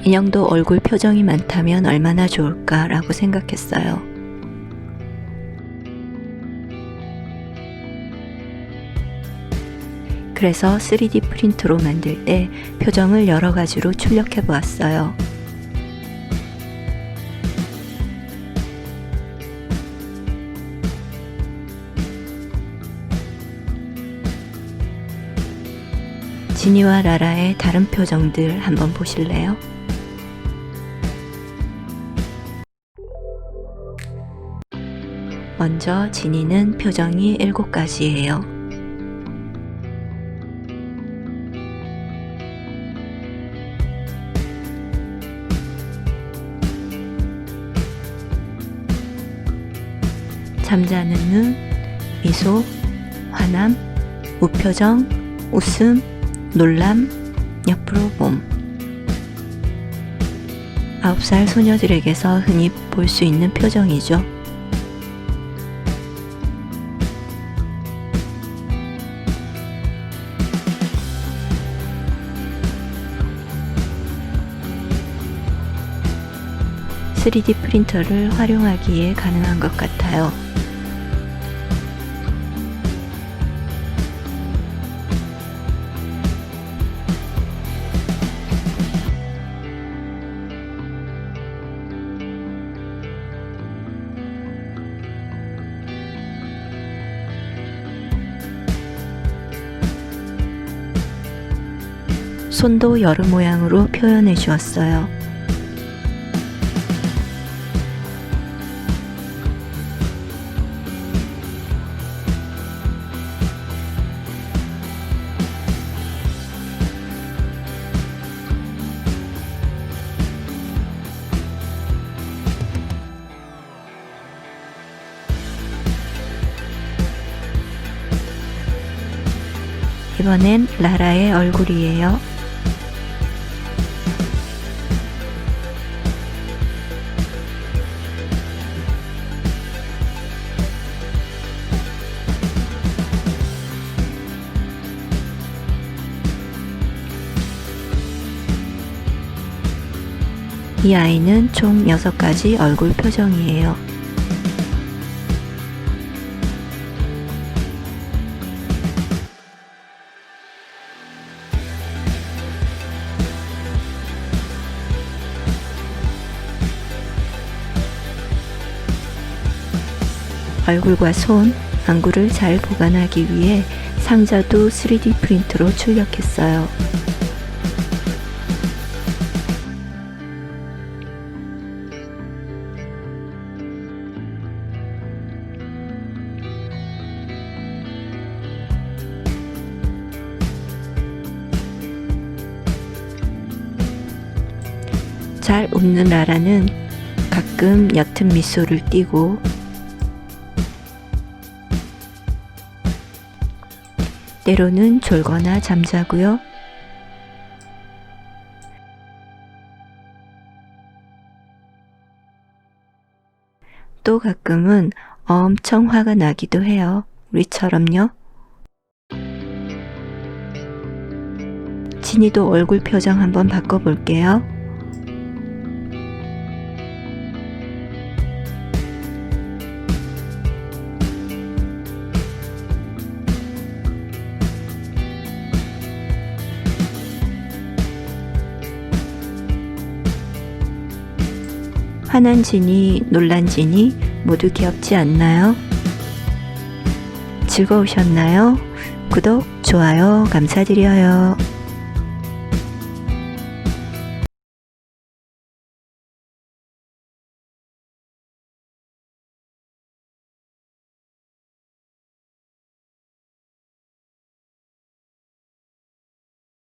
인형도 얼굴 표정이 많다면 얼마나 좋을까라고 생각했어요. 그래서 3D 프린터로 만들 때 표정을 여러 가지로 출력해 보았어요. 지니와 라라의 다른 표정들 한번 보실래요? 먼저 지니는 표정이 7가지예요. 잠자는 눈, 미소, 화남, 무표정, 웃음, 놀람, 옆으로 봄. 9살 소녀들에게서 흔히 볼 수 있는 표정이죠. (3D) 프린터를 활용하기에 가능한 것 같아요. 손도 여러 모양으로 표현해 주었어요. 이번엔 라라의 얼굴이에요. 이 아이는 총 6가지 얼굴 표정이에요. 얼굴과 손, 안구를 잘 보관하기 위해 상자도 3D 프린터로 출력했어요. 잘 웃는 라라는 가끔 옅은 미소를 띠고 때로는 졸거나 잠자고요. 또 가끔은 엄청 화가 나기도 해요. 우리처럼요. 지니도 얼굴 표정 한번 바꿔볼게요. 화난 지니, 놀란 지니 모두 귀엽지 않나요? 즐거우셨나요? 구독, 좋아요 감사드려요.